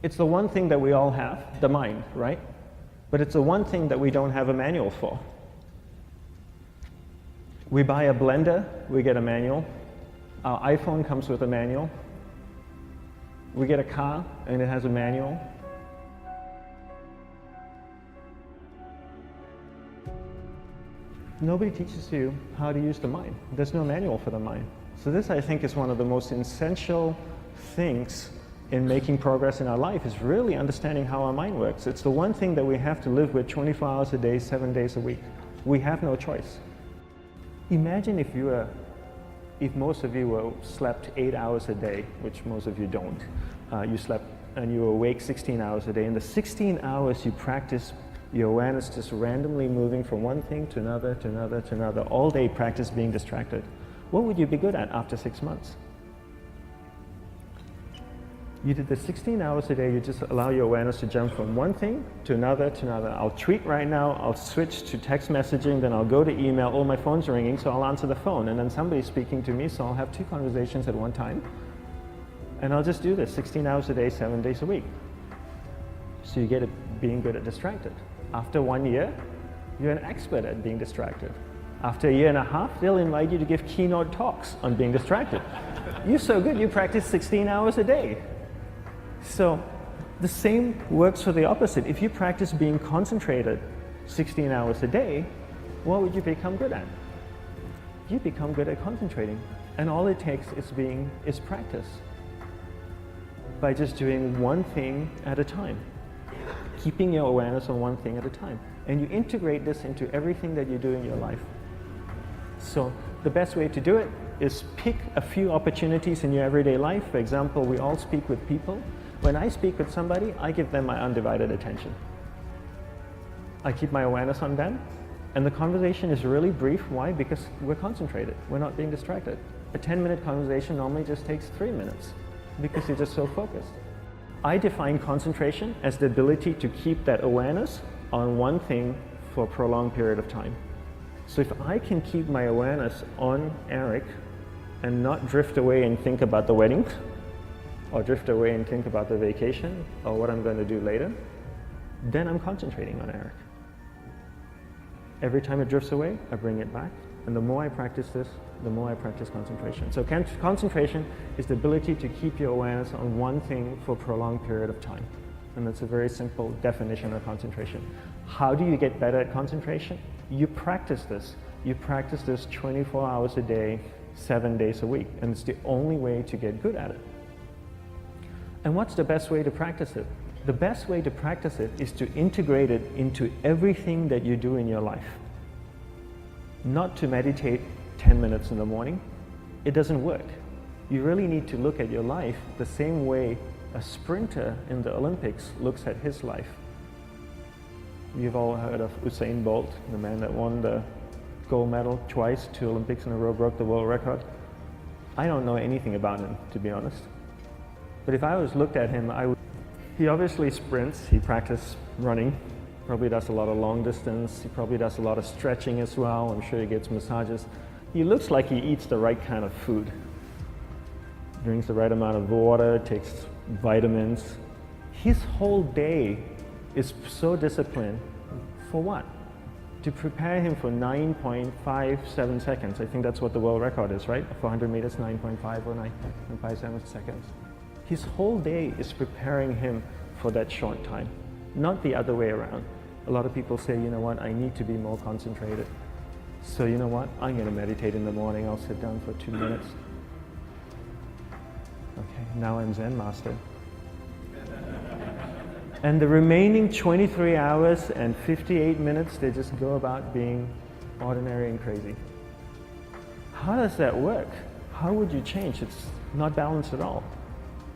It's the one thing that we all have, the mind, right? But it's the one thing that we don't have a manual for. We buy a blender, we get a manual. Our iPhone comes with a manual. We get a car and it has a manual. Nobody teaches you how to use the mind. There's no manual for the mind. So this, I think, is one of the most essential things in making progress in our life, is really understanding how our mind works. It's the one thing that we have to live with 24 hours a day, 7 days a week. We have no choice. Imagine if most of you slept 8 hours a day, which most of you don't. You slept and you were awake 16 hours a day. In the 16 hours you practice your awareness just randomly moving from one thing to another, to another, to another, all day practice being distracted. What would you be good at after 6 months? You did the 16 hours a day, you just allow your awareness to jump from one thing to another, to another. I'll tweet right now, I'll switch to text messaging, then I'll go to email, oh, my phone's ringing, so I'll answer the phone, and then somebody's speaking to me, so I'll have 2 conversations at one time. And I'll just do this 16 hours a day, 7 days a week. So you get it being good at distracted. After 1 year, you're an expert at being distracted. After a year and a half, they'll invite you to give keynote talks on being distracted. You're so good, you practice 16 hours a day. So the same works for the opposite. If you practice being concentrated 16 hours a day, what would you become good at? You become good at concentrating. And all it takes is practice. By just doing one thing at a time. Keeping your awareness on one thing at a time. And you integrate this into everything that you do in your life. So the best way to do it is pick a few opportunities in your everyday life. For example, we all speak with people. When I speak with somebody, I give them my undivided attention. I keep my awareness on them, and the conversation is really brief. Why? Because we're concentrated. We're not being distracted. A 10-minute conversation normally just takes 3 minutes because you're just so focused. I define concentration as the ability to keep that awareness on one thing for a prolonged period of time. So if I can keep my awareness on Eric and not drift away and think about the wedding, or drift away and think about the vacation, or what I'm going to do later, then I'm concentrating on Eric. Every time it drifts away, I bring it back. And the more I practice this, the more I practice concentration. So concentration is the ability to keep your awareness on one thing for a prolonged period of time. And that's a very simple definition of concentration. How do you get better at concentration? You practice this. You practice this 24 hours a day, 7 days a week. And it's the only way to get good at it. And what's the best way to practice it? The best way to practice it is to integrate it into everything that you do in your life. Not to meditate 10 minutes in the morning. It doesn't work. You really need to look at your life the same way a sprinter in the Olympics looks at his life. You've all heard of Usain Bolt, the man that won the gold medal twice, 2 Olympics in a row, broke the world record. I don't know anything about him, to be honest. But if I was looked at him, he obviously sprints, he practices running, probably does a lot of long distance, he probably does a lot of stretching as well, I'm sure he gets massages. He looks like he eats the right kind of food. Drinks the right amount of water, takes vitamins. His whole day is so disciplined. For what? To prepare him for 9.57 seconds. I think that's what the world record is, right? For 100 meters, 9.5 or 9.57 seconds. His whole day is preparing him for that short time, not the other way around. A lot of people say, you know what, I need to be more concentrated. So you know what, I'm going to meditate in the morning, I'll sit down for 2 minutes. Okay, now I'm Zen master. And the remaining 23 hours and 58 minutes, they just go about being ordinary and crazy. How does that work? How would you change? It's not balanced at all.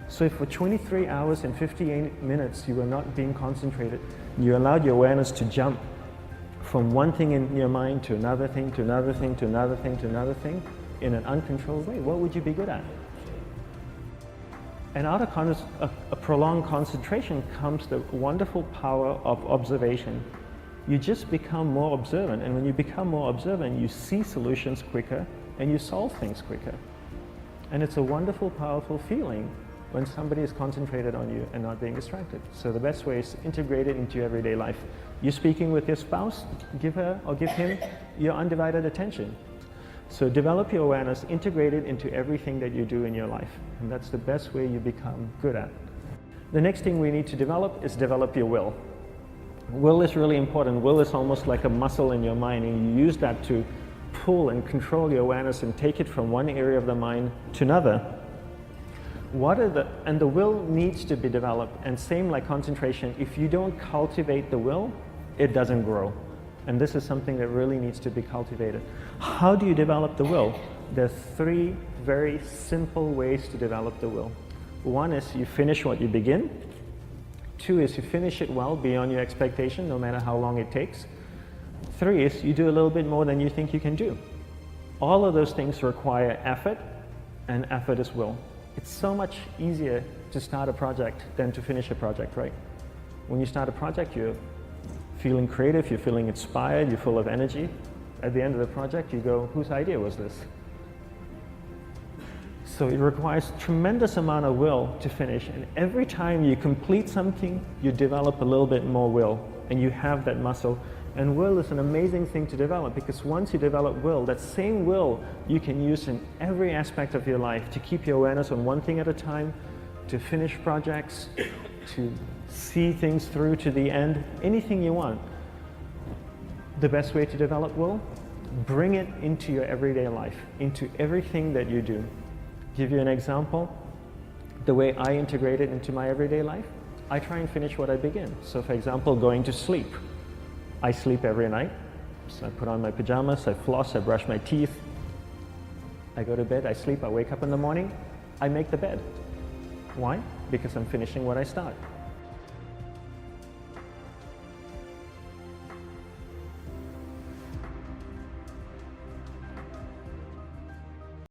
So if for 23 hours and 58 minutes you were not being concentrated, you allowed your awareness to jump from one thing in your mind to another thing, to another thing, to another thing, to another thing, in an uncontrolled way, what would you be good at? And out of a prolonged concentration comes the wonderful power of observation. You just become more observant, and when you become more observant, you see solutions quicker and you solve things quicker. And it's a wonderful, powerful feeling when somebody is concentrated on you and not being distracted. So the best way is to integrate it into your everyday life. You're speaking with your spouse, give her or give him your undivided attention. So develop your awareness, integrate it into everything that you do in your life. And that's the best way you become good at. The next thing we need to develop is develop your will. Will is really important. Will is almost like a muscle in your mind, and you use that to pull and control your awareness and take it from one area of the mind to another. And the will needs to be developed, and same like concentration, if you don't cultivate the will, it doesn't grow. And this is something that really needs to be cultivated. How do you develop the will? There's 3 very simple ways to develop the will. 1 is you finish what you begin. 2 is you finish it well beyond your expectation, no matter how long it takes. 3 is you do a little bit more than you think you can do. All of those things require effort, and effort is will. It's so much easier to start a project than to finish a project, right? When you start a project, you're feeling creative, you're feeling inspired, you're full of energy. At the end of the project, you go, whose idea was this? So it requires tremendous amount of will to finish, and every time you complete something, you develop a little bit more will, and you have that muscle. And will is an amazing thing to develop, because once you develop will, that same will you can use in every aspect of your life to keep your awareness on one thing at a time, to finish projects, to see things through to the end, anything you want. The best way to develop will? Bring it into your everyday life, into everything that you do. Give you an example, the way I integrate it into my everyday life, I try and finish what I begin. So for example, going to sleep. I sleep every night, so I put on my pajamas, I floss, I brush my teeth, I go to bed, I sleep, I wake up in the morning, I make the bed. Why? Because I'm finishing what I start.